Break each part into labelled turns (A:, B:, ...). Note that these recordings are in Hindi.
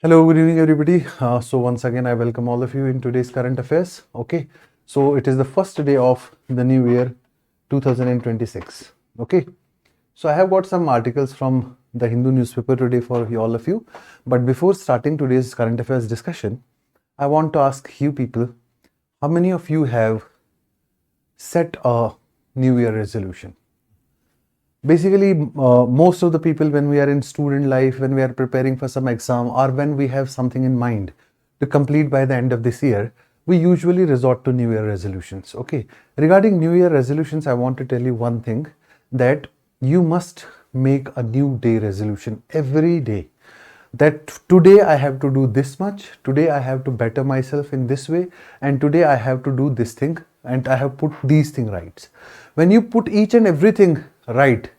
A: Hello, good evening, everybody. So once again, I welcome all of you in today's current affairs. Okay, so it is the first day of the new year, 2026. Okay, so I have got some articles from the Hindu newspaper today for all of you. But before starting today's current affairs discussion, I want to ask you people, how many of you have set a new year resolution? Basically, most of the people, when we are in student life, when we are preparing for some exam, or when we have something in mind to complete by the end of this year, we usually resort to new year resolutions. Okay, regarding new year resolutions, I want to tell you one thing, that you must make a new day resolution every day, that today I have to do this much, today I have to better myself in this way, and today I have to do this thing, and I have put these things right. When you put each and everything right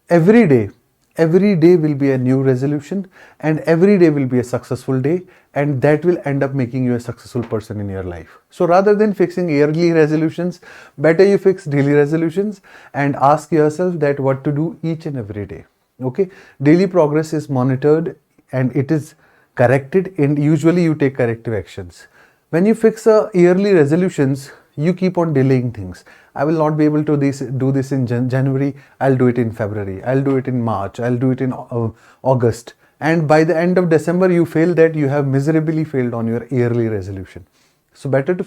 A: every day, every day will be a new resolution, and every day will be a successful day, and that will end up making you a successful person in your life. So rather than fixing yearly resolutions, better you fix daily resolutions and ask yourself that what to do each and every day. Okay, daily progress is monitored and it is corrected, and usually you take corrective actions. When you fix a yearly resolutions, you keep on delaying things. I will not be able to do this in January. I'll do it in February. I'll do it in March. I'll do it in August. And by the end of December, you feel that you have miserably failed on your yearly resolution. So better to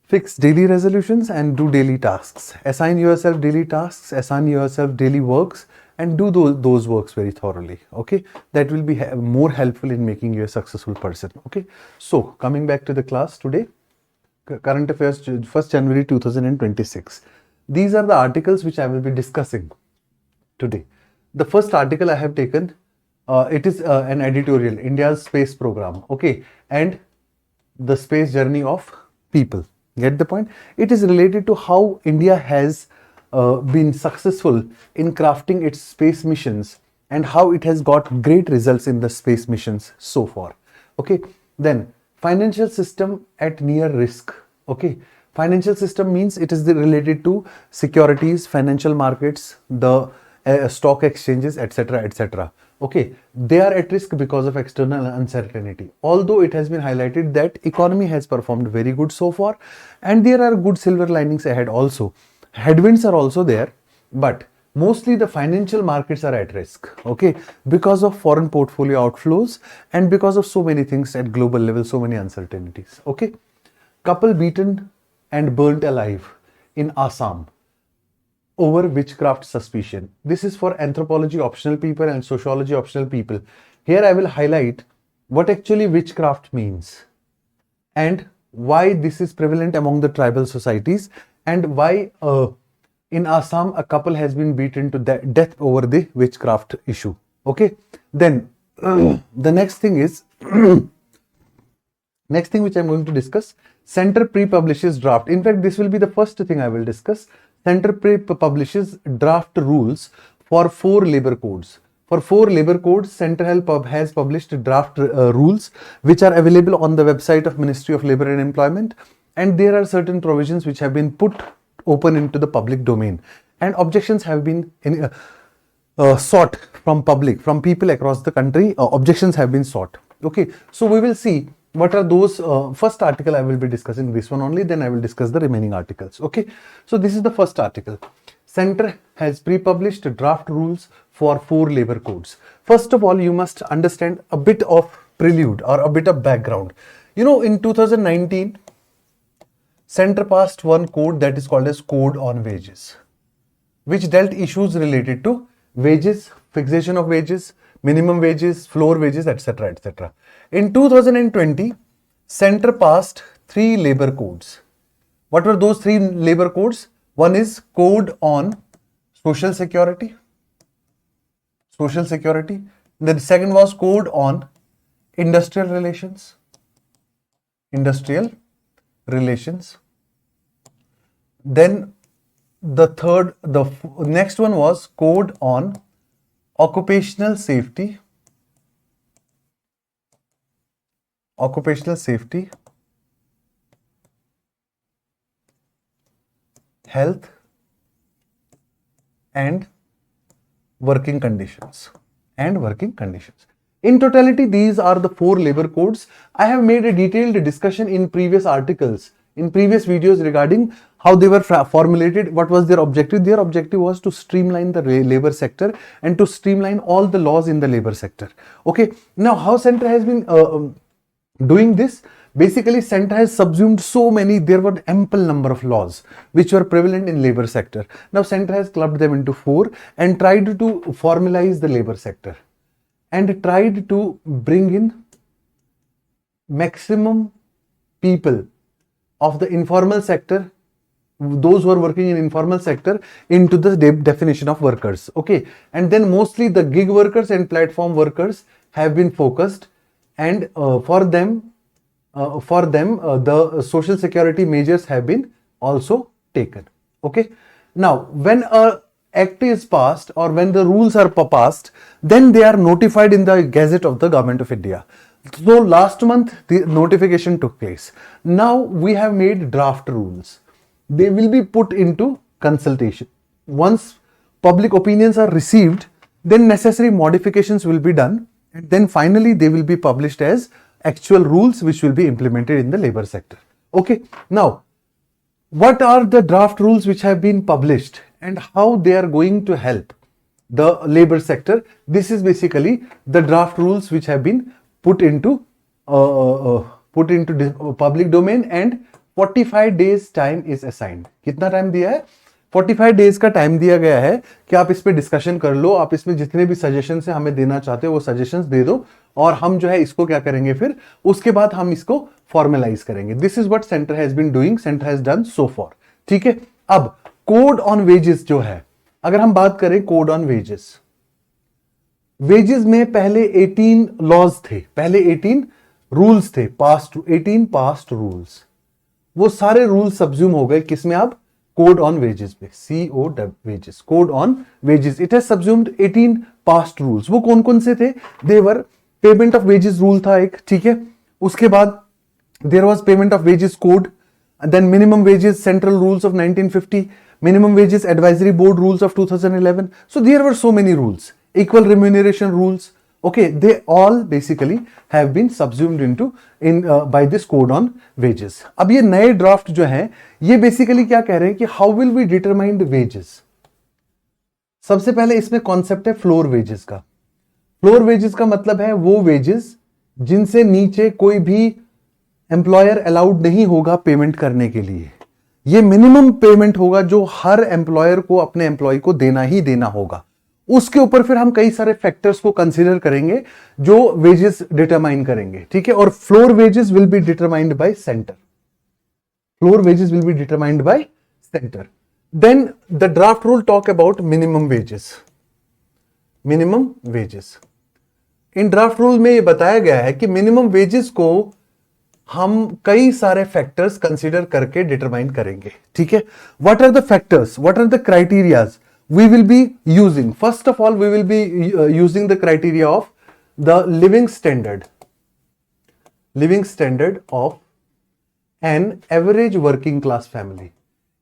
A: fix daily resolutions and do daily tasks. Assign yourself daily tasks, assign yourself daily works, and do those works very thoroughly. Okay, that will be more helpful in making you a successful person. Okay, so coming back to the class today, current affairs, 1st January 2026. These are the articles which I will be discussing today. The first article I have taken, it is an editorial, India's space program. Okay, and the space journey of people. Get the point? It is related to how India has been successful in crafting its space missions, and how it has got great results in the space missions so far. Okay, then financial system at near risk. Okay, financial system means it is related to securities, financial markets, the stock exchanges, etc., etc. Okay, they are at risk because of external uncertainty. Although it has been highlighted that economy has performed very good so far, and there are good silver linings ahead also. Headwinds are also there, but mostly the financial markets are at risk. Okay, because of foreign portfolio outflows and because of so many things at global level, so many uncertainties. Okay, couple beaten and burnt alive in Assam over witchcraft suspicion. This is for anthropology optional people and sociology optional people. Here I will highlight what actually witchcraft means, and why this is prevalent among the tribal societies, and why in Assam a couple has been beaten to death over the witchcraft issue. Okay, then the next thing is next thing which I'm going to discuss, center pre-publishes draft. In fact, this will be the first thing I will discuss. Center pre-publishes draft rules for 4 labor codes. For 4 labor codes, Center has published draft rules which are available on the website of Ministry of Labor and Employment, and there are certain provisions which have been put open into the public domain, and objections have been sought from public, from people across the country. Objections have been sought. Okay, so we will see what are those. First article I will be discussing this one only, then I will discuss the remaining articles. Okay, so this is the first article. Center has pre-published draft rules for 4 labor codes. First of all, you must understand a bit of prelude or a bit of background. You know, in 2019, Center passed one code that is called as Code on Wages, which dealt issues related to wages, fixation of wages, minimum wages, floor wages, etc., etc. In 2020, Center passed 3 labor codes. What were those 3 labor codes? One is Code on Social Security. The second was Code on Industrial Relations. Then the next one was Code on Occupational Safety, Health, and Working Conditions. In totality, these are the 4 labor codes. I have made a detailed discussion in previous articles, in previous videos regarding how they were formulated, what was their objective. Their objective was to streamline the labor sector and to streamline all the laws in the labor sector. Okay, now how center has been doing this? Basically, center has subsumed so many, there were ample number of laws which were prevalent in labor sector. Now center has clubbed them into 4 and tried to formalize the labor sector and tried to bring in maximum people of the informal sector, those who are working in informal sector, into the definition of workers. Okay, and then mostly the gig workers and platform workers have been focused, and for them the social security measures have been also taken. Okay, now when a act is passed or when the rules are passed, then they are notified in the Gazette of the Government of India. So last month the notification took place. Now we have made draft rules. They will be put into consultation. Once public opinions are received, then necessary modifications will be done, and then finally they will be published as actual rules which will be implemented in the labor sector. Okay, now what are the draft rules which have been published and how they are going to help the labor sector? This is basically the draft rules which have been put into public domain, and 45 days time is assigned. कितना टाइम दिया है? 45 डेज का टाइम दिया गया है कि आप इस पे डिस्कशन कर लो, आप इसमें जितने भी सजेशन है हमें देना चाहते हो वो सजेशंस दे दो, और हम जो है इसको क्या करेंगे, फिर उसके बाद हम इसको फॉर्मलाइज करेंगे. This is what centre has been doing, centre has done so far. ठीक है, अब कोड ऑन वेजेस जो है, अगर हम बात करें कोड ऑन वेजेस, वेजेस में पहले 18 लॉज थे, पहले 18 रूल्स थे, पास्ट 18 पास्ट रूल्स. वो सारे रूल्स सब्ज्यूम हो गए किसमें? अब कोड ऑन वेजेस पे, COW wages, code on wages. It has subsumed 18 past rules. वो कौन कौन से थे? There payment of wages rule था एक, ठीक है. उसके बाद there was payment of wages code, then minimum wages central rules of 1950, minimum wages advisory board rules of 2011. So there were so many rules. Equal remuneration rules, okay, they all basically have been subsumed into by this code on wages. अब ये नए ड्राफ्ट जो है ये बेसिकली क्या कह रहे हैं कि how will we determine the wages. सबसे पहले इसमें कॉन्सेप्ट है फ्लोर वेजेस का. फ्लोर वेजेस का मतलब है वो वेजेस जिनसे नीचे कोई भी एम्प्लॉयर अलाउड नहीं होगा पेमेंट करने के लिए. ये मिनिमम पेमेंट होगा जो हर एम्प्लॉयर को अपने एम्प्लॉय को देना ही देना होगा. उसके ऊपर फिर हम कई सारे फैक्टर्स को कंसीडर करेंगे जो वेजेस डिटरमाइन करेंगे. ठीक है, और floor wages will be determined by centre. Floor wages will be determined by centre. Then the draft rule talk about minimum wages. Minimum wages in draft rule में ये बताया गया है कि मिनिमम वेजेस को हम कई सारे फैक्टर्स कंसीडर करके डिटरमाइन करेंगे. ठीक है, what are the factors, what are the criterias we will be using? First of all, we will be using the criteria of the living standard of an average working class family.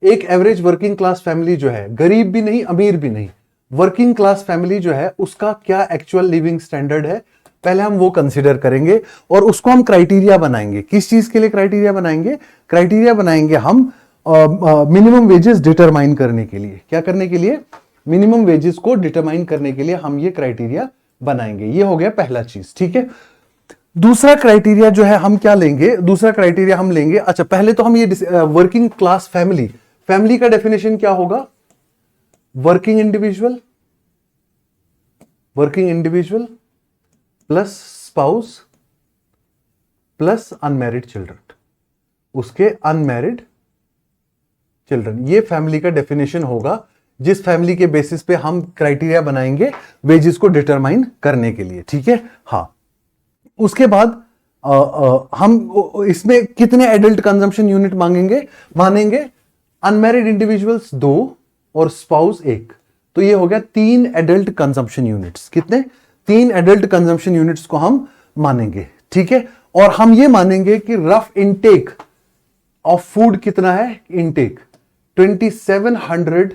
A: एक एवरेज वर्किंग क्लास फैमिली जो है, गरीब भी नहीं अमीर भी नहीं, वर्किंग क्लास फैमिली जो है उसका क्या एक्चुअल लिविंग स्टैंडर्ड है, पहले हम वो कंसीडर करेंगे और उसको हम क्राइटेरिया बनाएंगे. किस चीज के लिए क्राइटेरिया बनाएंगे? क्राइटेरिया बनाएंगे हम मिनिमम वेजेस डिटरमाइन करने के लिए. क्या करने के लिए? मिनिमम वेजेस को डिटरमाइन करने के लिए हम ये क्राइटेरिया बनाएंगे. ये हो गया पहला चीज. ठीक है, दूसरा क्राइटेरिया जो है हम क्या लेंगे? दूसरा क्राइटेरिया हम लेंगे, अच्छा पहले तो हम ये वर्किंग क्लास फैमिली, फैमिली का डेफिनेशन क्या होगा? Working individual plus spouse plus unmarried children, उसके अनमैरिड चिल्ड्रन. ये फैमिली का डेफिनेशन होगा जिस फैमिली के बेसिस पे हम क्राइटेरिया बनाएंगे वेजेस को डिटरमाइन करने के लिए. ठीक है, हाँ. उसके बाद हम इसमें कितने एडल्ट कंजम्पशन यूनिट मानेंगे? अनमैरिड इंडिविजुअल्स 2 और स्पाउस 1. तो ये हो गया 3 एडल्ट कंजम्पशन यूनिट्स. कितने? 3 एडल्ट कंजम्पशन यूनिट्स को हम मानेंगे. ठीक है, और हम ये मानेंगे कि रफ इनटेक ऑफ फूड कितना है? इनटेक 2700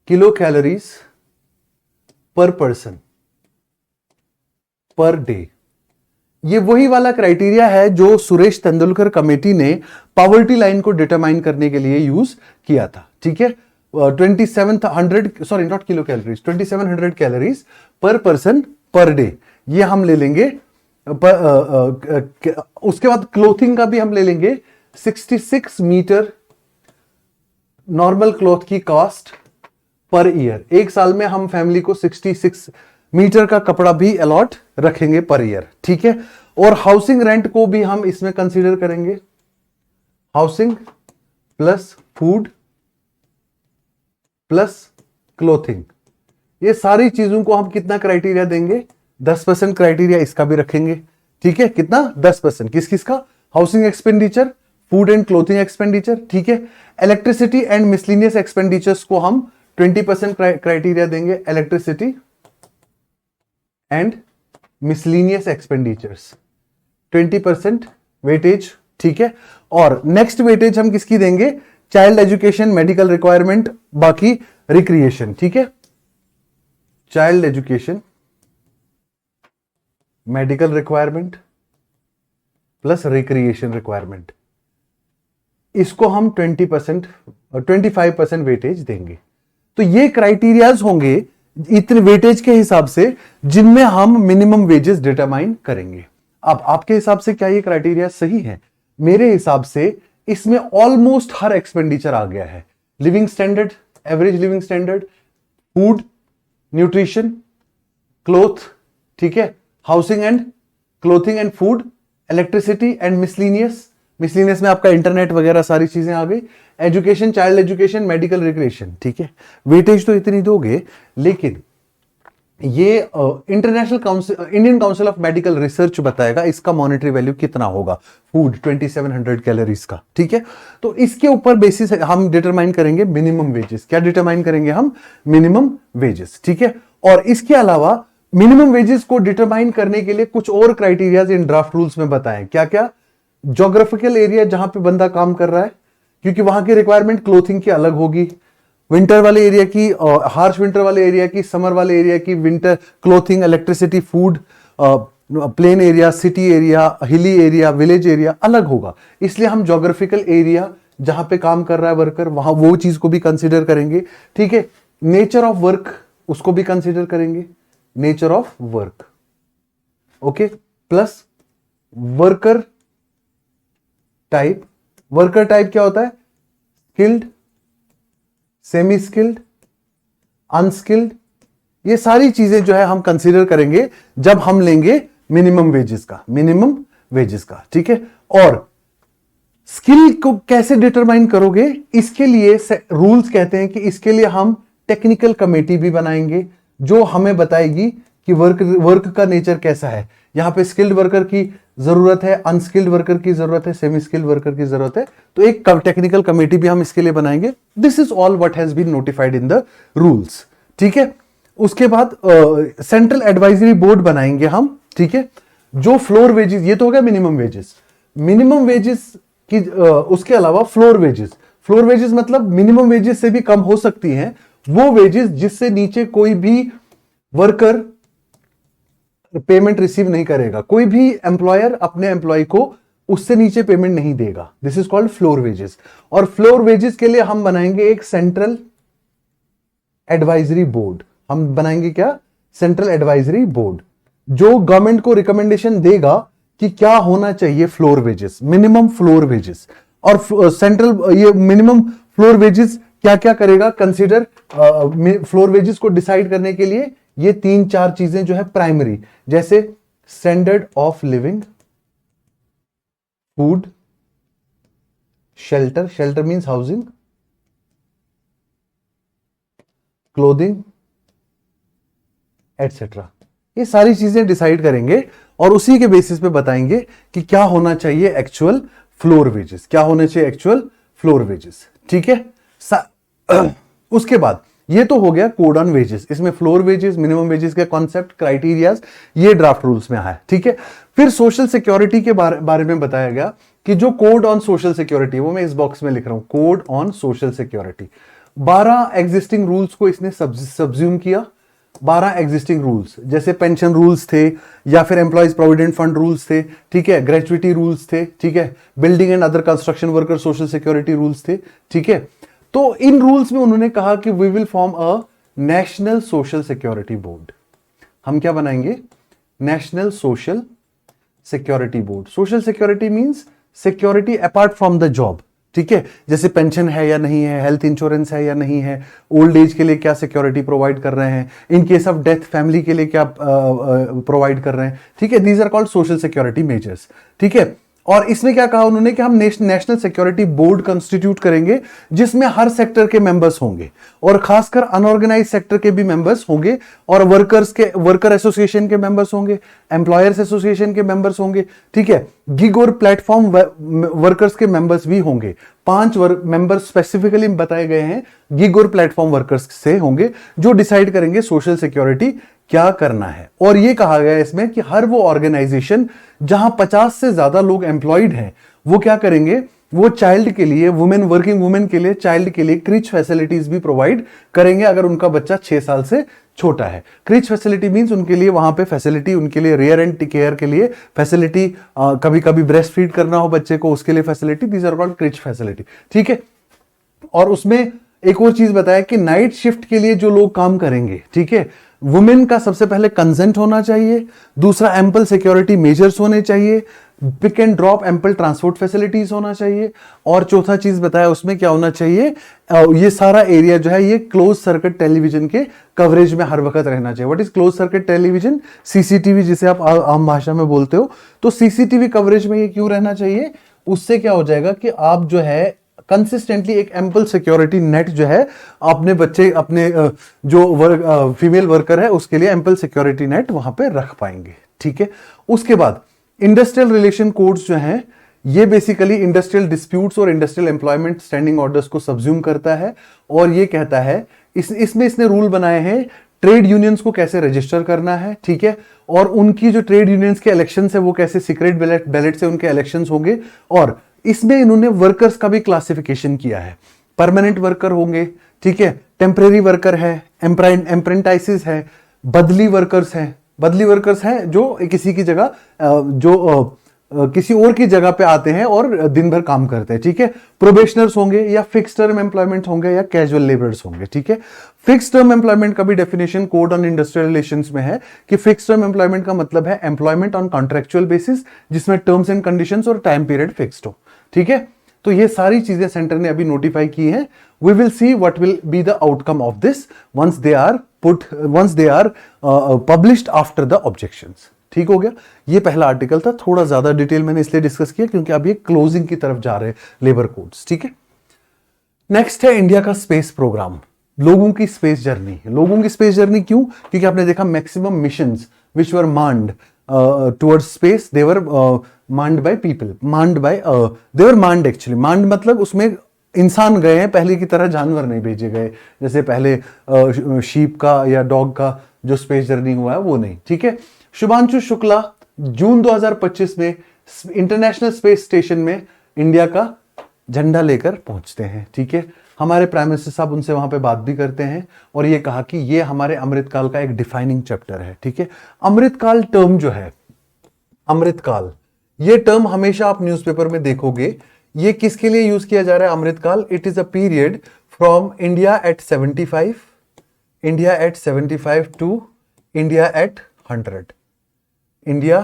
A: किलो कैलोरीज पर पर्सन. Per day. ये वही वाला क्राइटेरिया है जो सुरेश तेंदुलकर कमेटी ने पॉवर्टी लाइन को डिटरमाइन करने के लिए यूज किया था। ठीक है, 2700 sorry not kilo calories, 2700 calories पर पर्सन पर डे, ये हम ले लेंगे। उसके बाद क्लोथिंग का भी हम ले लेंगे। 66 मीटर नॉर्मल क्लॉथ की कॉस्ट पर ईयर। एक साल में हम फैमिली को 66 मीटर का कपड़ा भी अलॉट रखेंगे पर ईयर। ठीक है, और हाउसिंग रेंट को भी हम इसमें कंसीडर करेंगे। Housing plus food plus clothing, ये सारी चीजों को हम कितना क्राइटेरिया देंगे? 10% क्राइटेरिया इसका भी रखेंगे। ठीक है, कितना? 10%। किस किस का? Housing expenditure, food and clothing expenditure. ठीक है, इलेक्ट्रिसिटी एंड मिसलिनियस एक्सपेंडिचर्स को हम 20% क्राइटेरिया देंगे। Electricity and miscellaneous expenditures 20% weightage. ठीक है, और नेक्स्ट वेटेज हम किसकी देंगे? चाइल्ड एजुकेशन, मेडिकल रिक्वायरमेंट, बाकी रिक्रिएशन। ठीक है, child education, medical requirement plus recreation requirement, इसको हम 25% वेटेज देंगे। तो ये क्राइटेरियाज होंगे इतने वेटेज के हिसाब से जिनमें हम मिनिमम वेजेस डिटरमाइन करेंगे। अब आपके हिसाब से क्या ये क्राइटेरिया सही है? मेरे हिसाब से इसमें ऑलमोस्ट हर एक्सपेंडिचर आ गया है। Living standard, average living standard, food, nutrition, cloth, ठीक है, housing and clothing and food, electricity and miscellaneous, miscellaneous में आपका इंटरनेट वगैरह सारी चीजें आ गई, education, child education, medical recreation. ठीक है, वेटेज तो इतनी दोगे, लेकिन ये international council, Indian council of medical research बताएगा इसका मॉनेटरी वैल्यू कितना होगा फूड 2700 कैलोरीज का। ठीक है, तो इसके ऊपर बेसिस हम डिटरमाइन करेंगे मिनिमम वेजेस। क्या डिटरमाइन करेंगे हम? Minimum wages. ठीक है, और इसके अलावा मिनिमम वेजेस को डिटरमाइन करने के लिए कुछ और क्राइटेरियाज इन ड्राफ्ट रूल्स में बताएं। क्या क्या? ज्योग्राफिकल एरिया जहां पे बंदा काम कर रहा है, क्योंकि वहां की रिक्वायरमेंट क्लोथिंग की अलग होगी। विंटर वाले एरिया की, हार्श विंटर वाले एरिया की, समर वाले एरिया की winter clothing, electricity, food, plain area, city area, hilly area, village area अलग होगा। इसलिए हम ज्योग्राफिकल एरिया जहां पे काम कर रहा है वर्कर, वहां वो चीज को भी कंसीडर करेंगे। ठीक है, नेचर ऑफ वर्क उसको भी कंसीडर करेंगे, nature of work. Okay, plus worker type. Worker type क्या होता है? स्किल्ड, सेमी स्किल्ड, अनस्किल्ड, ये सारी चीजें जो है हम कंसीडर करेंगे जब हम लेंगे मिनिमम वेजेस का, मिनिमम वेजेस का। ठीक है, और स्किल को कैसे डिटरमाइन करोगे? इसके लिए रूल्स कहते हैं कि इसके लिए हम टेक्निकल कमेटी भी बनाएंगे जो हमें बताएगी कि वर्क का नेचर कैसा है। यहां पे स्किल्ड वर्कर की जरूरत है, अनस्किल्ड वर्कर की जरूरत है, सेमी स्किल्ड वर्कर की जरूरत है, तो एक टेक्निकल कमेटी भी हम इसके लिए बनाएंगे। This is all what has been notified in the rules. ठीक है, उसके बाद सेंट्रल एडवाइजरी बोर्ड बनाएंगे हम। ठीक है, जो फ्लोर वेजेस, ये तो हो गया मिनिमम वेजेस। मिनिमम वेजेस की उसके अलावा फ्लोर वेजेस, फ्लोर वेजेस मतलब मिनिमम वेजेस से भी कम हो सकती हैं वो वेजेस जिससे नीचे कोई भी वर्कर पेमेंट रिसीव नहीं करेगा। कोई भी एम्प्लॉयर अपने एम्प्लॉय को उससे नीचे पेमेंट नहीं देगा। This is called floor wages. और फ्लोर वेजेस के लिए हम बनाएंगे एक सेंट्रल एडवाइजरी बोर्ड। हम बनाएंगे क्या? सेंट्रल एडवाइजरी बोर्ड, जो गवर्नमेंट को रिकमेंडेशन देगा कि क्या होना चाहिए floor wages, minimum floor wages. और सेंट्रल ये मिनिमम फ्लोर वेजेस क्या क्या करेगा कंसीडर? फ्लोर वेजेस को डिसाइड करने के लिए ये 3-4 चीजें जो है प्राइमरी, जैसे standard of living, food, shelter, shelter means housing, clothing etcetera, ये सारी चीजें डिसाइड करेंगे और उसी के बेसिस पे बताएंगे कि क्या होना चाहिए एक्चुअल फ्लोर वेजेस, क्या होने चाहिए एक्चुअल फ्लोर वेजेस। ठीक है, उसके बाद ये तो हो गया कोड ऑन वेजेस। इसमें फ्लोर वेजेस, मिनिमम वेजेस के कॉन्सेप्ट, क्राइटेरियाज ये ड्राफ्ट रूल्स में आया। ठीक है, फिर सोशल सिक्योरिटी के बारे में बताया गया कि जो कोड ऑन सोशल सिक्योरिटी, वो मैं इस बॉक्स में लिख रहा हूं, code on social security. 12 existing rules को इसने सब्ज्यूम किया, 12 एग्जिस्टिंग रूल्स, जैसे पेंशन रूल्स थे या फिर एम्प्लॉयज प्रोविडेंट फंड रूल्स थे, ठीक है, ग्रेजुइटी रूल्स थे, ठीक है, building and other construction worker social security rules थे, ठीक है। तो इन रूल्स में उन्होंने कहा कि we will form a national social security board. हम क्या बनाएंगे? National social security board. Social security means security apart from the job, ठीक है, जैसे पेंशन है या नहीं है, हेल्थ इंश्योरेंस है या नहीं है, ओल्ड एज के लिए क्या सिक्योरिटी प्रोवाइड कर रहे हैं, in case of death family के लिए क्या प्रोवाइड कर रहे हैं, ठीक है, these are called social security measures, ठीक है। और इसमें क्या कहा उन्होंने कि हम नेशनल सिक्योरिटी बोर्ड कंस्टिट्यूट करेंगे जिसमें हर सेक्टर के मेंबर्स होंगे और खासकर अनऑर्गेनाइज सेक्टर के भी मेंबर्स होंगे और वर्कर एसोसिएशन के मेंबर्स होंगे, एम्प्लॉयर्स एसोसिएशन के मेंबर्स होंगे, ठीक है, गिग और प्लेटफॉर्म वर्कर्स के मेंबर्स भी होंगे। 5 मेंबर्स स्पेसिफिकली बताए गए हैं, गिग और प्लेटफॉर्म वर्कर्स से होंगे जो डिसाइड करेंगे सोशल सिक्योरिटी क्या करना है। और यह कहा गया है इसमें कि हर वो ऑर्गेनाइजेशन जहां 50 से ज्यादा लोग एम्प्लॉयड हैं वो क्या करेंगे, वो चाइल्ड के लिए, वर्किंग वुमेन के लिए, चाइल्ड के लिए क्रिच फैसिलिटीज भी प्रोवाइड करेंगे अगर उनका बच्चा 6 साल से छोटा है। क्रिच फैसिलिटी मींस उनके लिए वहां पे फैसिलिटी, उनके लिए रेयर एंड केयर के लिए फैसिलिटी, कभी कभी ब्रेस्ट फीड करना हो बच्चे को उसके लिए facility, these are called creche facility, ठीक है। और उसमें एक और चीज बताया कि नाइट शिफ्ट के लिए जो लोग काम करेंगे, ठीक है, वुमेन का सबसे पहले कंसेंट होना चाहिए, दूसरा एम्पल सिक्योरिटी मेजर्स होने चाहिए, pick and drop ample transport facilities होना चाहिए, और चौथा चीज बताया उसमें क्या होना चाहिए, ये सारा एरिया जो है ये क्लोज सर्किट टेलीविजन के कवरेज में हर वक्त रहना चाहिए। What is close circuit television? CCTV जिसे आप आम भाषा में बोलते हो। तो सीसीटीवी कवरेज में ये क्यों रहना चाहिए? उससे क्या हो जाएगा कि आप जो है कंसिस्टेंटली एक एम्पल सिक्योरिटी नेट जो है अपने बच्चे, अपने जो फीमेल वर्कर है उसके लिए एम्पल सिक्योरिटी नेट वहां पे रख पाएंगे, ठीक है। उसके बाद इंडस्ट्रियल रिलेशन कोड्स जो हैं ये बेसिकली इंडस्ट्रियल डिस्प्यूट्स और इंडस्ट्रियल एम्प्लॉयमेंट स्टैंडिंग ऑर्डर्स को सब्ज्यूम करता है और ये कहता है इसमें इसने रूल बनाए हैं ट्रेड यूनियंस को कैसे रजिस्टर करना है, ठीक है, और उनकी जो ट्रेड यूनियंस के इलेक्शन है वो कैसे सीक्रेट बैलेट से उनके इलेक्शंस होंगे। और इसमें इन्होंने वर्कर्स का भी क्लासिफिकेशन किया है, परमानेंट वर्कर होंगे, ठीक है, टेम्परेरी वर्कर है, एम्प्रेंटाइसिस है, बदली वर्कर्स हैं जो किसी की जगह किसी और की जगह पे आते हैं और दिन भर काम करते हैं, ठीक है, प्रोबेशनर्स होंगे या फिक्स टर्म एम्प्लॉयमेंट होंगे या कैजुअल लेबरर्स होंगे, ठीक है। फिक्स टर्म एम्प्लॉयमेंट का भी definition code on industrial relations में है कि फिक्स टर्म एम्प्लॉयमेंट का मतलब है एम्प्लॉयमेंट ऑन कॉन्ट्रेक्चुअल बेसिस जिसमें टर्म्स एंड कंडीशंस और टाइम पीरियड फिक्स्ड हो, ठीक है। तो ये सारी चीजें सेंटर ने अभी नोटिफाई की हैं। We will see what will be the outcome of this once they are published after the objections. ठीक हो गया। ये पहला आर्टिकल था, थोड़ा ज्यादा डिटेल मैंने इसलिए डिस्कस किया क्योंकि अब ये क्लोजिंग की तरफ जा रहे हैं लेबर कोड्स, ठीक है। नेक्स्ट है इंडिया का स्पेस प्रोग्राम, लोगों की स्पेस जर्नी। लोगों की स्पेस जर्नी क्यों? क्योंकि आपने देखा maximum missions which were manned towards space they were manned by people, they were manned actually, manned मतलब उसमें इंसान गए हैं, पहले की तरह जानवर नहीं भेजे गए, जैसे पहले शीप का या डॉग का जो स्पेस जर्नी हुआ है वो नहीं, ठीक है। शुभांशु शुक्ला जून 2025 में इंटरनेशनल स्पेस स्टेशन में इंडिया का झंडा लेकर पहुंचते हैं, ठीक है। हमारे प्राइम मिनिस्टर साहब उनसे वहां पे बात भी करते हैं और ये कहा कि ये हमारे अमृतकाल का एक डिफाइनिंग चैप्टर है, ठीक है। अमृतकाल टर्म जो है, अमृतकाल ये टर्म हमेशा आप न्यूज़पेपर में देखोगे, ये किसके लिए यूज किया जा रहा है Amritkaal? It is a period from India at 75 to India at 100, India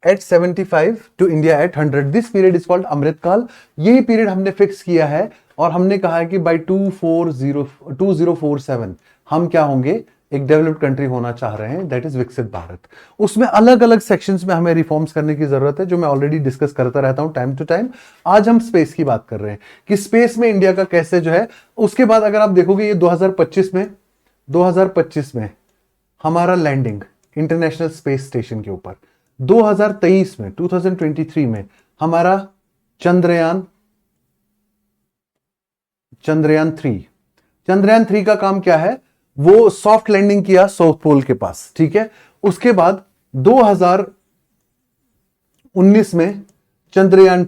A: at 75 to India at 100, this period is called Amritkaal. यही पीरियड हमने फिक्स किया है और हमने कहा है कि बाय 2047 हम क्या होंगे, एक डेवलप्ड कंट्री होना चाह रहे हैं, दैट इज विकसित भारत। उसमें अलग अलग सेक्शंस में हमें रिफॉर्म्स करने की जरूरत है, जो मैं ऑलरेडी डिस्कस करता रहता हूं टाइम टू टाइम। आज हम स्पेस की बात कर रहे हैं कि स्पेस में इंडिया का कैसे जो है। उसके बाद अगर आप देखोगे ये 2025 में हमारा लैंडिंग इंटरनेशनल स्पेस स्टेशन के ऊपर, 2023 में हमारा चंद्रयान 3 का काम क्या है, वो सॉफ्ट लैंडिंग किया साउथ पोल के पास, ठीक है। उसके बाद 2019 में चंद्रयान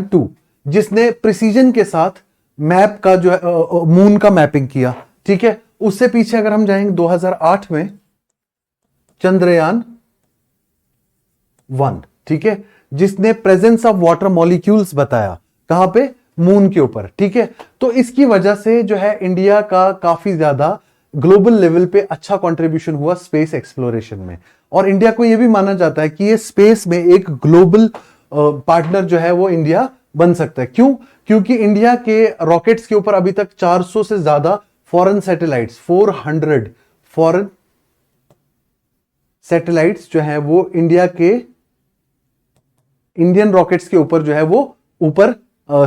A: 2 जिसने प्रिसीजन के साथ मैप का जो है मून का मैपिंग किया, ठीक है। उससे पीछे अगर हम जाएंगे 2008 में चंद्रयान 1, ठीक है, जिसने प्रेजेंस ऑफ वाटर मॉलिक्यूल्स बताया, कहां पे, मून के ऊपर, ठीक है। तो इसकी वजह से जो है इंडिया का काफी ज्यादा ग्लोबल लेवल पे अच्छा कंट्रीब्यूशन हुआ स्पेस एक्सप्लोरेशन में, और इंडिया को यह भी माना जाता है कि ये स्पेस में एक ग्लोबल पार्टनर जो है वो इंडिया बन सकता है। क्यों? क्योंकि इंडिया के रॉकेट्स के ऊपर अभी तक 400 से ज्यादा फॉरेन सैटेलाइट्स, 400 फॉरेन सैटेलाइट्स जो है वो इंडियन रॉकेट्स के ऊपर जो है वो ऊपर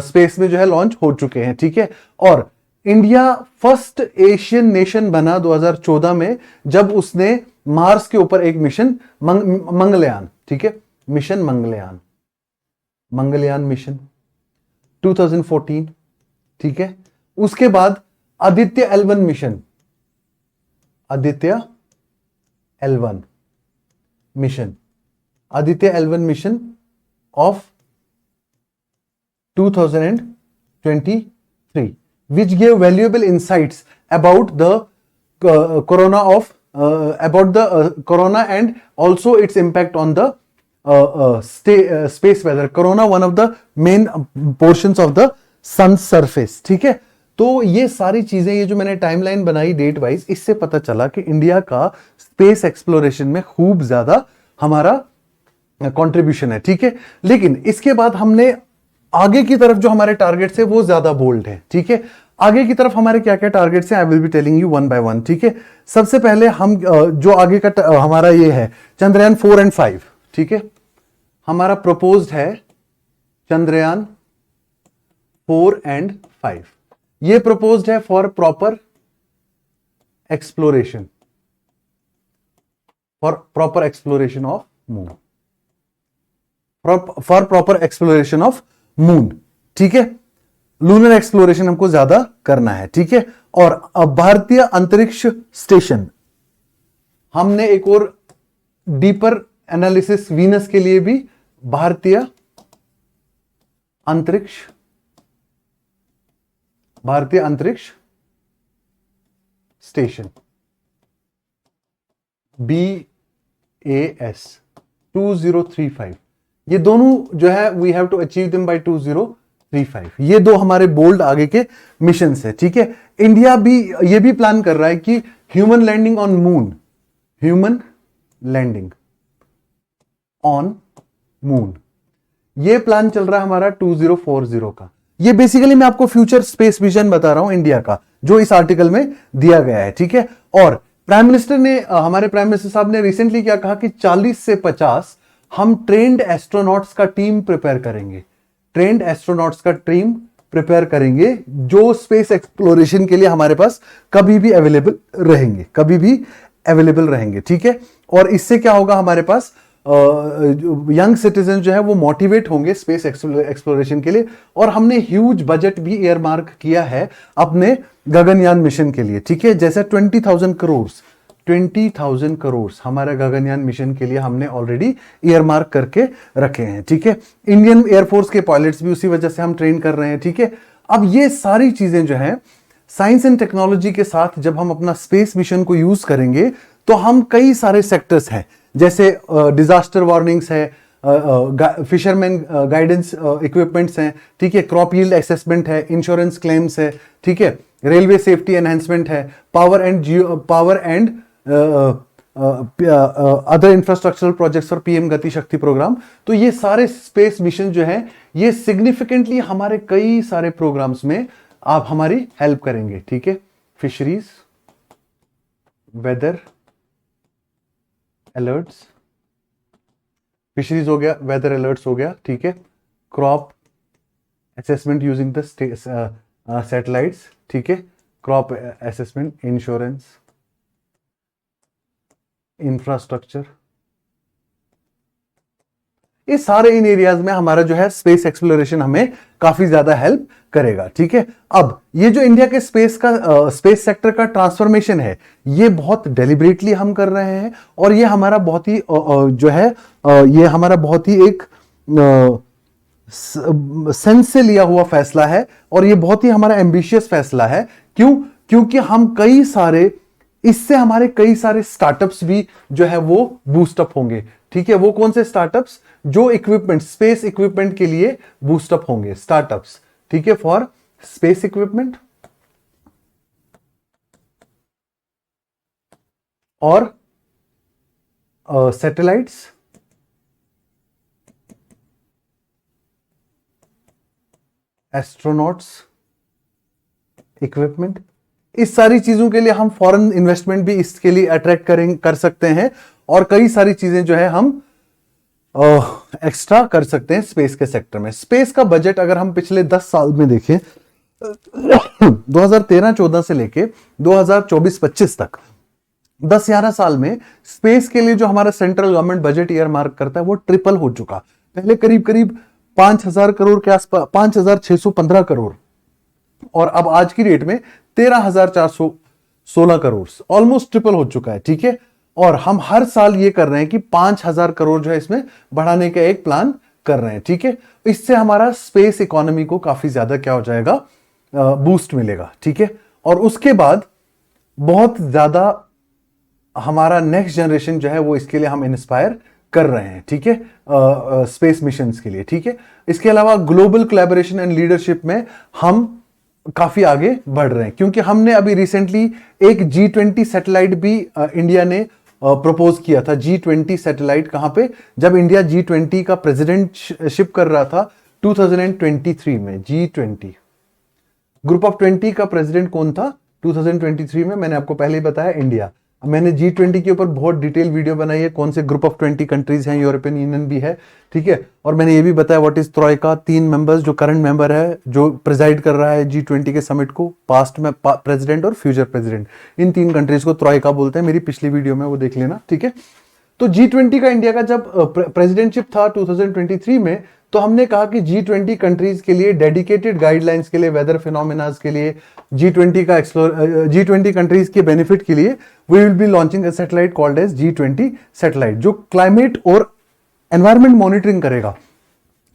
A: स्पेस में जो है लॉन्च हो चुके हैं, ठीक है। और इंडिया फर्स्ट एशियन नेशन बना 2014 में, जब उसने मार्स के ऊपर एक मिशन मंगलयान, ठीक है, मिशन मंगलयान मिशन 2014, ठीक है। उसके बाद Aditya L1 mission, Aditya L1 mission of 2023, which gave valuable insights about the corona and also its impact on the space weather. Corona, one of the main portions of the sun's surface, ठीक है। तो ये सारी चीजें, ये जो मैंने टाइमलाइन बनाई डेट वाइज, इससे पता चला कि इंडिया का स्पेस एक्सप्लोरेशन में खूब ज्यादा हमारा कंट्रीब्यूशन है, ठीक है। लेकिन इसके बाद हमने आगे की तरफ जो हमारे टारगेट्स है वो ज्यादा बोल्ड है, ठीक है। आगे की तरफ हमारे क्या क्या टारगेट्स हैं, I will be telling you one by one, ठीक है। सबसे पहले हम जो आगे का हमारा ये है चंद्रयान 4 और 5, ठीक है। हमारा प्रपोज्ड है चंद्रयान 4 और 5। ये प्रपोज्ड है for proper exploration of moon, for proper exploration of moon, ठीक है। लूनर एक्सप्लोरेशन हमको ज्यादा करना है, ठीक है। और भारतीय अंतरिक्ष स्टेशन, हमने एक और डीपर एनालिसिस वीनस के लिए भी भारतीय अंतरिक्ष स्टेशन BAS 2035, ये दोनों जो है we have to achieve them by 2035। ये दो हमारे बोल्ड आगे के मिशन है, ठीक है। इंडिया भी ये भी प्लान कर रहा है कि ह्यूमन लैंडिंग ऑन मून, ये प्लान चल रहा है हमारा 2040 का। ये बेसिकली मैं आपको फ्यूचर स्पेस विजन बता रहा हूं इंडिया का, जो इस आर्टिकल में दिया गया है, ठीक है। और हमारे प्राइम मिनिस्टर साहब ने रिसेंटली क्या कहा कि 40 से 50 हम ट्रेंड एस्ट्रोनॉट्स का टीम प्रिपेयर करेंगे, जो स्पेस एक्सप्लोरेशन के लिए हमारे पास कभी भी अवेलेबल रहेंगे, ठीक है। और इससे क्या होगा, हमारे पास यंग सिटीजन जो है वो मोटिवेट होंगे स्पेस एक्सप्लोरेशन के लिए। और हमने ह्यूज बजट भी ईयरमार्क किया है अपने गगनयान मिशन के लिए, ठीक है। जैसे 20,000 करोड़ हमारे गगनयान मिशन के लिए हमने ऑलरेडी ईयरमार्क करके रखे हैं, ठीक है। इंडियन एयरफोर्स के पायलट्स भी उसी वजह से हम ट्रेन कर रहे हैं, ठीक है। अब ये सारी चीजें जो हैं साइंस एंड टेक्नोलॉजी के साथ जब हम अपना स्पेस मिशन को यूज करेंगे तो हम कई सारे सेक्टर्स हैं, जैसे डिजास्टर वार्निंग्स है, फिशरमैन गाइडेंस इक्विपमेंट्स हैं, ठीक है, क्रॉप यील्ड असेसमेंट है, इंश्योरेंस क्लेम्स है, ठीक है, रेलवे सेफ्टी एनहांसमेंट है, power and other infrastructural projects और पीएम गति शक्ति प्रोग्राम। तो ये सारे स्पेस मिशन जो हैं ये सिग्निफिकेंटली हमारे कई सारे प्रोग्राम्स में आप हमारी हेल्प करेंगे, ठीक है। फिशरीज, वेदर अलर्ट्स, फिशरीज हो गया, वेदर अलर्ट्स हो गया, ठीक है, crop assessment using the satellites, ठीक है, क्रॉप असेसमेंट, इंश्योरेंस, इंफ्रास्ट्रक्चर, ये सारे इन एरियाज में हमारा जो है स्पेस एक्सप्लोरेशन हमें काफी ज्यादा हेल्प करेगा, ठीक है। अब ये जो इंडिया के स्पेस सेक्टर का ट्रांसफॉर्मेशन है ये बहुत डेलिबरेटली हम कर रहे हैं, और ये हमारा बहुत ही जो है ये हमारा बहुत ही एक सेंस से लिया हुआ फैसला है और ये बहुत ही हमारा एम्बिशियस फैसला है। क्यों? क्योंकि हम कई सारे, इससे हमारे कई सारे स्टार्टअप्स भी जो है वो बूस्टअप होंगे। ठीक है, वो कौन से स्टार्टअप्स? जो इक्विपमेंट, स्पेस इक्विपमेंट के लिए बूस्टअप होंगे स्टार्टअप्स। ठीक है, फॉर स्पेस इक्विपमेंट और सैटेलाइट्स, एस्ट्रोनॉट्स इक्विपमेंट, इस सारी चीजों के लिए हम फॉरेन इन्वेस्टमेंट भी इसके लिए अट्रैक्ट कर सकते हैं और कई सारी चीजें जो है हम एक्स्ट्रा कर सकते हैं स्पेस के सेक्टर में। स्पेस का बजट अगर हम पिछले 10 साल में देखें 2013-14 से लेके 2024-25 तक 10-11 साल में स्पेस के लिए जो हमारा central government budget year mark करता है वो ट्रिपल हो चुका। पहले करीब करीब 5,000 करोड़ के आसपास, 5,615 करोड़, और अब आज की डेट में 13,416 करोड़, ऑलमोस्ट ट्रिपल हो चुका है। ठीक है, और हम हर साल ये कर रहे हैं कि 5,000 करोड़ जो है इसमें बढ़ाने का एक प्लान कर रहे हैं। ठीक है, इससे हमारा स्पेस इकोनॉमी को काफी ज्यादा क्या हो जाएगा, बूस्ट मिलेगा। ठीक है, और उसके बाद बहुत ज्यादा हमारा नेक्स्ट जनरेशन जो है वो इसके लिए हम इंस्पायर कर रहे हैं। ठीक है, स्पेस मिशंस के लिए। ठीक है, इसके अलावा ग्लोबल कोलैबोरेशन एंड लीडरशिप में हम काफी आगे बढ़ रहे हैं, क्योंकि हमने अभी रिसेंटली एक G20 सैटेलाइट भी इंडिया ने प्रपोज किया था। G20 सैटेलाइट कहां पे? जब इंडिया G20 का प्रेसिडेंटशिप कर रहा था 2023 में। G20 ग्रुप ऑफ 20 का प्रेसिडेंट कौन था 2023 में? मैंने आपको पहले ही बताया, इंडिया। मैंने G20 के ऊपर बहुत डिटेल वीडियो बनाई है, कौन से ग्रुप ऑफ 20 कंट्रीज हैं, यूरोपियन यूनियन भी है। ठीक है, और मैंने ये भी बताया व्हाट इज ट्रॉयका, 3 मेंबर्स, जो करंट मेंबर है, जो प्रेजाइड कर रहा है G20 के समिट को, पास्ट में प्रेसिडेंट और फ्यूचर प्रेसिडेंट, इन 3 कंट्रीज को ट्रॉयका बोलते हैं। मेरी पिछली वीडियो में वो देख लेना। ठीक है, तो G20 का इंडिया का जब प्रेसिडेंटशिप था 2023 में, तो हमने कहा कि G20 कंट्रीज के लिए डेडिकेटेड गाइडलाइंस के लिए, वेदर फिनोमेनास के लिए, G20 कंट्रीज के बेनिफिट के लिए we will be launching a satellite called as G20 satellite, जो क्लाइमेट और एनवायरमेंट मॉनिटरिंग करेगा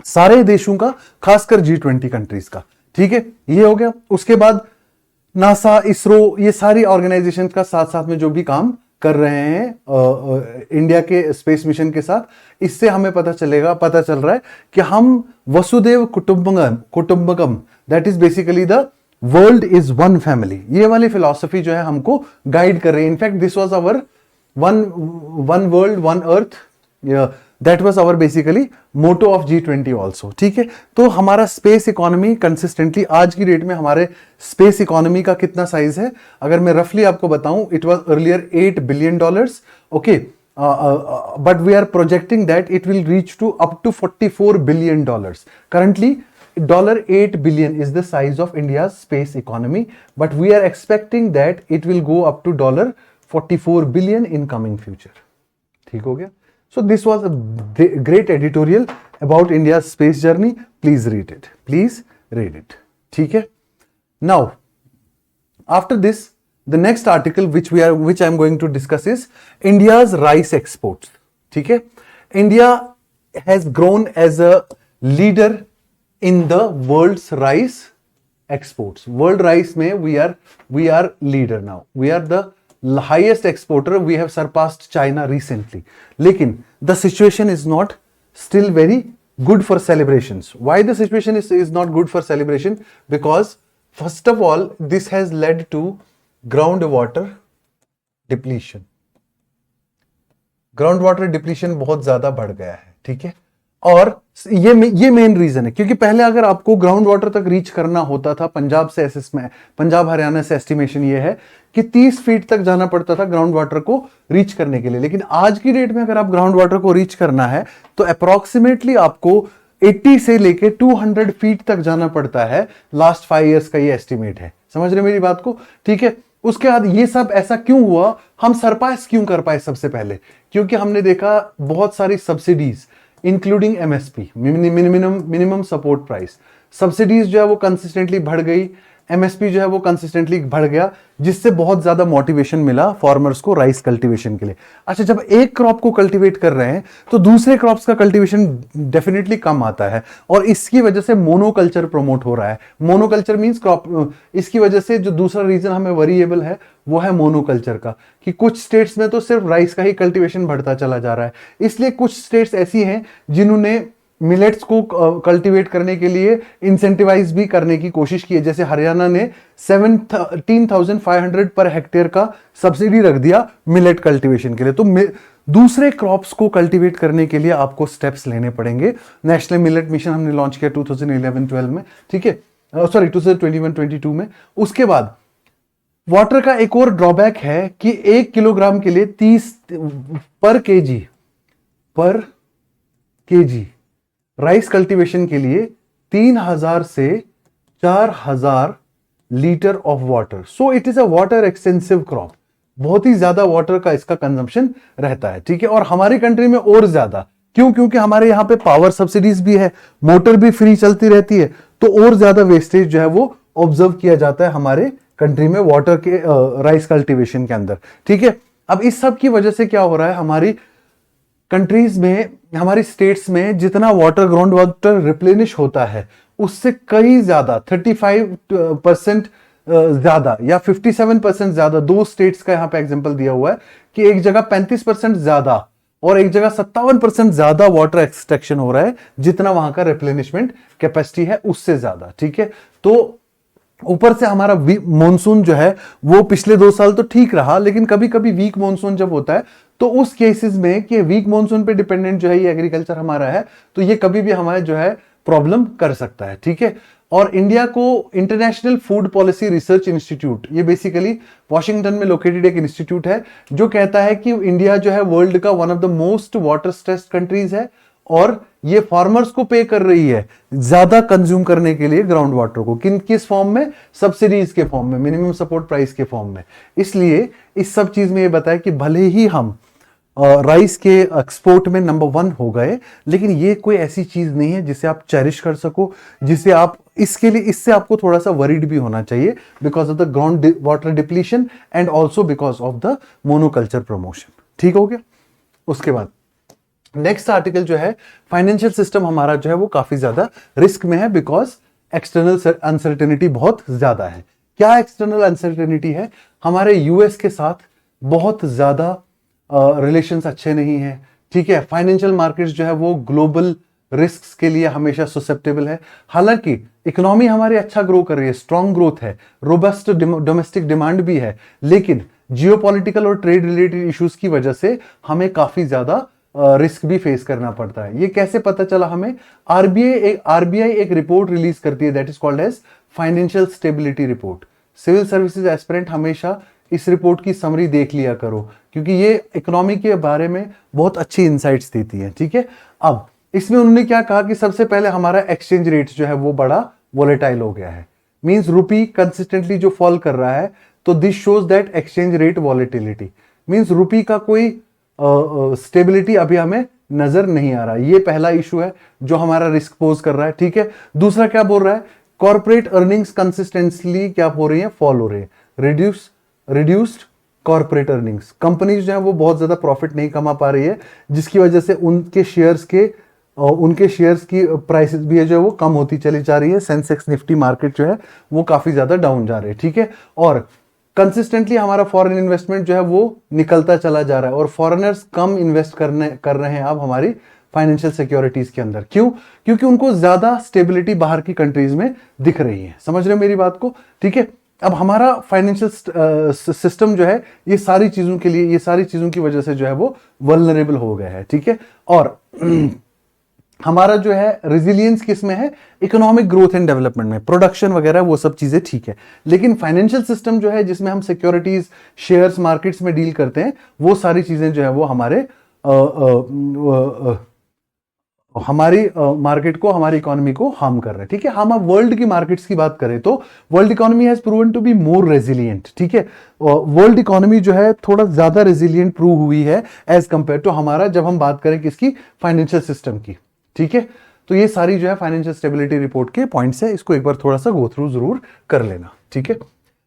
A: सारे देशों का, खासकर G20 कंट्रीज का। ठीक है, ये हो गया। उसके बाद नासा, इसरो, ये सारी ऑर्गेनाइजेशन का साथ साथ में जो भी काम कर रहे हैं इंडिया के स्पेस मिशन के साथ, इससे हमें पता चल रहा है कि हम Vasudev Kutumbakam, that is basically the world is one family, ये वाली फिलॉसफी जो है हमको गाइड कर रही है। In fact this was our one world one earth, that was our basically motto of G20 also. ठीक है, तो हमारा स्पेस इकोनॉमी कंसिस्टेंटली, आज की डेट में हमारे स्पेस इकोनॉमी का कितना साइज है, अगर मैं रफली आपको बताऊं, it was earlier $8 billion. Okay, but we are projecting that it will reach to up to $44 billion. Currently $8 billion is the size of India's space economy, but we are expecting that it will go up to $44 billion in coming future. ठीक हो गया? So this was a great editorial about India's space journey. Please read it. Please read it. ठीक है? Now, after this, the next article which I am going to discuss is India's rice exports. ठीक है? India has grown as a leader in the world's rice exports. World rice में we are leader now. We are the highest exporter. We have surpassed China recently. लेकिन the situation is not still very good for celebrations. Why the situation is not good for celebration? Because first of all, this has led to groundwater depletion. Groundwater depletion बहुत ज्यादा बढ़ गया है। ठीक है, और ये मेन रीजन है, क्योंकि पहले अगर आपको ग्राउंड वाटर तक रीच करना होता था, पंजाब हरियाणा से एस्टिमेशन ये है कि 30 फीट तक जाना पड़ता था ग्राउंड वाटर को रीच करने के लिए। लेकिन आज की डेट में अगर आप ग्राउंड वाटर को रीच करना है तो अप्रोक्सीमेटली आपको 80 से लेके 200 फीट तक जाना पड़ता है। लास्ट 5 इयर्स का ये एस्टिमेट है। समझ रहे मेरी बात को? ठीक है, उसके बाद ये सब ऐसा क्यों हुआ, हम सरपास क्यों कर पाए? सबसे पहले क्योंकि हमने देखा बहुत सारी subsidies, including MSP, minimum support price, subsidies जो है वो कंसिस्टेंटली बढ़ गई, एमएसपी जो है वो कंसिस्टेंटली बढ़ गया, जिससे बहुत ज्यादा मोटिवेशन मिला फार्मर्स को राइस कल्टीवेशन के लिए। अच्छा, जब एक क्रॉप को कल्टीवेट कर रहे हैं तो दूसरे क्रॉप्स का कल्टीवेशन डेफिनेटली कम आता है, और इसकी वजह से मोनोकल्चर प्रमोट हो रहा है। मोनोकल्चर मींस क्रॉप, इसकी वजह से जो दूसरा रीजन हमें वरीएबल है वो है मोनोकल्चर का, कि कुछ स्टेट्स में तो सिर्फ राइस का ही कल्टीवेशन बढ़ता चला जा रहा है। इसलिए कुछ स्टेट्स ऐसी हैं जिन्होंने मिलेट्स को कल्टीवेट करने के लिए इंसेंटिवाइज भी करने की कोशिश की है। जैसे हरियाणा ने 17,500 पर हेक्टेयर का सब्सिडी रख दिया मिलेट कल्टीवेशन के लिए। तो दूसरे क्रॉप्स को कल्टीवेट करने के लिए आपको स्टेप्स लेने पड़ेंगे। नेशनल मिलेट मिशन हमने लॉन्च किया 2011-12 में, ठीक है, सॉरी 2021-22 में। उसके बाद वाटर का एक और ड्रॉबैक है कि 1 किलोग्राम के लिए 30 पर केजी राइस कल्टीवेशन के लिए 3000 से 4000 litre of water. So it is a water extensive crop, बहुत ही ज्यादा वाटर का इसका कंजम्पशन रहता है, ठीक है। और हमारी कंट्री में और ज्यादा, क्यों? क्योंकि हमारे यहाँ पे पावर सब्सिडीज भी है, मोटर भी फ्री चलती रहती है, तो और ज्यादा वेस्टेज जो है वो ऑब्जर्व किया जाता है हमारे कंट्री में वाटर के राइस कल्टीवेशन के अंदर, ठीक है। अब इस सब की वजह से क्या हो रहा है, हमारी कंट्रीज में, हमारी स्टेट्स में जितना वाटर, ग्राउंड वाटर रिप्लेनिश होता है उससे कई ज्यादा 35% ज्यादा या 57% ज्यादा, 2 स्टेट्स का यहां पे एग्जांपल दिया हुआ है कि एक जगह 35% ज्यादा और एक जगह 57% ज्यादा वाटर एक्सट्रैक्शन हो रहा है, जितना वहां का रिप्लेनिशमेंट कैपेसिटी है उससे ज्यादा, ठीक है। तो ऊपर से हमारा मॉनसून जो है वो पिछले 2 साल तो ठीक रहा, लेकिन कभी कभी वीक मॉनसून जब होता है तो उस केसेस में कि वीक मॉनसून पे डिपेंडेंट जो है ये एग्रीकल्चर हमारा है, तो ये कभी भी हमारे जो है प्रॉब्लम कर सकता है, ठीक है। और इंडिया को international food policy research institute, ये बेसिकली वॉशिंगटन में लोकेटेड एक इंस्टीट्यूट है जो कहता है कि इंडिया जो है वर्ल्ड का one of the most water stressed countries है, और ये फार्मर्स को पे कर रही है ज्यादा कंज्यूम करने के लिए ग्राउंड वाटर को। किस फॉर्म में? सब्सिडीज के फॉर्म में, मिनिमम सपोर्ट प्राइस के फॉर्म में। इसलिए इस सब चीज में ये बताया कि भले ही हम राइस के एक्सपोर्ट में नंबर 1 हो गए, लेकिन ये कोई ऐसी चीज नहीं है जिसे आप चेरिश कर सको, जिसे आप इसके लिए, इससे आपको थोड़ा सा वरीड भी होना चाहिए because of the ground water depletion and also because of the monoculture promotion, ठीक हो गया। उसके बाद नेक्स्ट आर्टिकल जो है, फाइनेंशियल सिस्टम हमारा जो है वो काफी ज्यादा रिस्क में है बिकॉज एक्सटर्नल अनसर्टेनिटी बहुत ज्यादा है। क्या एक्सटर्नल अनसर्टेनिटी है? हमारे यूएस के साथ बहुत ज्यादा रिलेशंस अच्छे नहीं है, ठीक है। फाइनेंशियल मार्केट्स जो है वो ग्लोबल रिस्क्स के लिए हमेशा ससेप्टेबल है। हालांकि इकोनॉमी हमारी अच्छा ग्रो कर रही है, स्ट्रॉन्ग ग्रोथ है, रोबस्ट डोमेस्टिक डिमांड भी है, लेकिन जियोपॉलिटिकल और ट्रेड रिलेटेड इश्यूज की वजह से हमें काफी ज्यादा रिस्क भी फेस करना पड़ता है। ये कैसे पता चला हमें? आरबीआई एक रिपोर्ट रिलीज करती है, that is called as financial stability report. Civil services aspirant हमेशा इस रिपोर्ट की समरी देख लिया करो, क्योंकि ये इकोनॉमी के बारे में बहुत अच्छी इंसाइट्स देती है, ठीक है। अब इसमें उन्होंने क्या कहा कि सबसे पहले हमारा एक्सचेंज रेट जो है वो बड़ा वोलेटाइल हो गया है, मींस रुपी कंसिस्टेंटली जो फॉल कर रहा है, तो this shows that exchange rate volatility, means rupee का कोई स्टेबिलिटी अभी हमें नजर नहीं आ रहा। ये पहला इशू है जो हमारा रिस्क पोज कर रहा है, ठीक है। दूसरा क्या बोल रहा है? कॉर्पोरेट अर्निंग्स कंसिस्टेंटली क्या हो रही है? फॉल हो रही है, रिड्यूस्ड कॉर्पोरेट अर्निंग्स। कंपनीज जो है वो बहुत ज्यादा प्रॉफिट नहीं कमा पा रही है, जिसकी वजह से उनके शेयर्स की प्राइसेस भी है जो है वो कम होती चली जा रही है। सेंसेक्स निफ्टी मार्केट जो है वो काफी ज्यादा डाउन जा रहे हैं, ठीक है। और कंसिस्टेंटली हमारा फॉरेन इन्वेस्टमेंट जो है वो निकलता चला जा रहा है, और फॉरेनर्स कम इन्वेस्ट कर रहे हैं अब हमारी फाइनेंशियल सिक्योरिटीज के अंदर। क्यों? क्योंकि उनको ज्यादा स्टेबिलिटी बाहर की कंट्रीज में दिख रही है। समझ रहे हो मेरी बात को? ठीक है। अब हमारा फाइनेंशियल सिस्टम जो है ये सारी चीजों के लिए, ये सारी चीजों की वजह से जो है वो वल्नरेबल हो गया है, ठीक है। और हमारा जो है रेजिलियंस किस में है? इकोनॉमिक ग्रोथ एंड डेवलपमेंट में, प्रोडक्शन वगैरह वो सब चीजें ठीक है, लेकिन फाइनेंशियल सिस्टम जो है जिसमें हम सिक्योरिटीज, शेयर्स, मार्केट्स में डील करते हैं, वो सारी चीजें जो है वो हमारी मार्केट को, हमारी इकोनॉमी को हार्म कर रहे हैं, ठीक है। हम अब वर्ल्ड की मार्केट्स की बात करें तो world economy has proven to be more resilient, ठीक है। वर्ल्ड इकोनॉमी जो है थोड़ा ज्यादा रेजिलियंट प्रूव हुई है एज कंपेयर टू हमारा, जब हम बात करें किसकी? फाइनेंशियल सिस्टम की, ठीक है। तो ये सारी जो है फाइनेंशियल स्टेबिलिटी रिपोर्ट के पॉइंट्स है, इसको एक बार थोड़ा सा गो थ्रू जरूर कर लेना, ठीक है।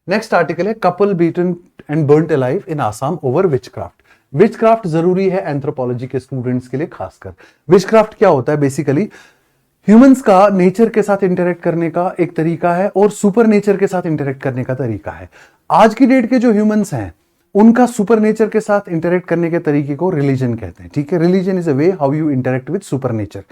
A: नेक्स्ट आर्टिकल है couple beaten and burnt alive in Assam over witchcraft. Witchcraft जरूरी है एंथ्रोपोलॉजी के स्टूडेंट्स के लिए खासकर। विचक्राफ्ट क्या होता है? बेसिकली ह्यूमंस का नेचर के साथ इंटरेक्ट करने का एक तरीका है और सुपर नेचर के साथ इंटरेक्ट करने का तरीका है। आज की डेट के जो ह्यूमंस हैं उनका सुपर नेचर के साथ इंटरेक्ट करने के तरीके को रिलीजन कहते हैं, ठीक है। Religion is a way how you interact with super nature.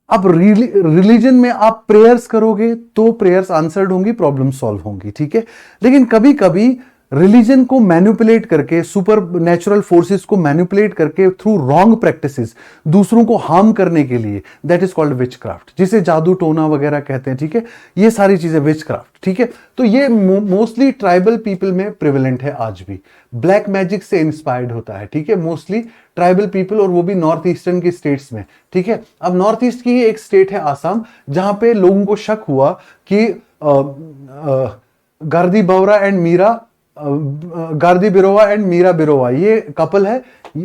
A: अब रिलीजन में आप प्रेयर्स करोगे तो प्रेयर्स आंसर्ड होंगी, प्रॉब्लम सॉल्व होंगी, ठीक है। लेकिन कभी कभी रिलीजन को मैनिपुलेट करके, सुपर नेचुरल फोर्सेस को मैनिपुलेट करके थ्रू रॉन्ग प्रैक्टिसेस दूसरों को हार्म करने के लिए, दैट इज कॉल्ड विचक्राफ्ट, जिसे जादू टोना वगैरह कहते हैं, ठीक है। ये सारी चीजें विचक्राफ्ट, ठीक है। तो ये मोस्टली ट्राइबल पीपल में प्रिवेलेंट है आज भी। ब्लैक मैजिक से इंस्पायर्ड होता है, ठीक है, मोस्टली ट्राइबल पीपल, और वो भी नॉर्थ ईस्टर्न की स्टेट्स में, ठीक है। अब नॉर्थ ईस्ट की एक स्टेट है आसाम, जहां पे लोगों को शक हुआ कि गार्दी बवरा एंड मीरा, गार्दी बिरोवा एंड मीरा बिरोवा ये कपल है,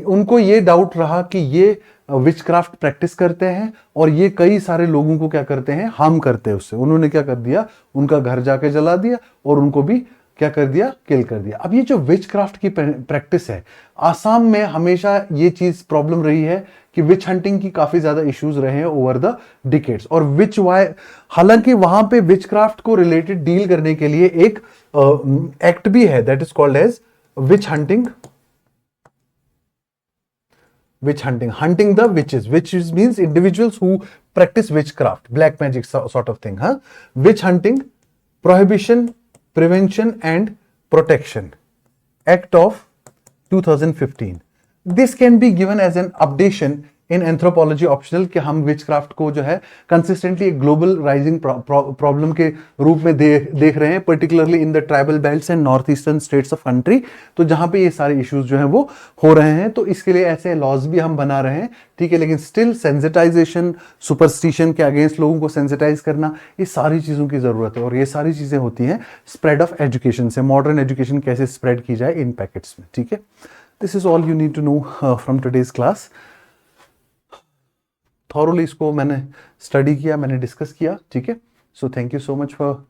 A: उनको ये डाउट रहा कि ये विचक्राफ्ट प्रैक्टिस करते हैं और ये कई सारे लोगों को क्या करते हैं, हार्म करते हैं उससे। उन्होंने क्या कर दिया, उनका घर जाके जला दिया और उनको भी क्या कर दिया, किल कर दिया। अब ये जो विचक्राफ्ट की प्रैक्टिस है, आसाम में हमेशा ये चीज प्रॉब्लम रही है कि विच हंटिंग की काफी ज्यादा इश्यूज रहे हैं ओवर द डिकेड्स। और हालांकि वहां पे विचक्राफ्ट को रिलेटेड डील करने के लिए एक एक्ट भी है, that is called as witch hunting, hunting the witches, witches means individuals who practice witchcraft, black magic sort of thing, huh? Witch hunting, prohibition, prevention and protection act of 2015. This can be given as an updation in anthropology optional कि हम विचक्राफ्ट को जो है कंसिस्टेंटली एक ग्लोबल राइजिंग प्रॉब्लम के रूप में देख रहे हैं, particularly in the tribal belts and north eastern states of country. तो जहां पे ये सारे इश्यूज जो है वो हो रहे हैं, तो इसके लिए ऐसे लॉज भी हम बना रहे हैं, ठीक है। लेकिन स्टिल सेंसिटाइजेशन, सुपरस्टिशन के अगेंस्ट लोगों को सेंसिटाइज करना, ये सारी चीजों की जरूरत है। और ये सारी चीजें होती हैं स्प्रेड ऑफ एजुकेशन से, मॉडर्न एजुकेशन कैसे स्प्रेड की जाए इन पैकेट्स में, ठीक है। This is all you need to know from today's class. Thoroughly इसको मैंने स्टडी किया, मैंने डिस्कस किया, ठीक है। So thank you so much for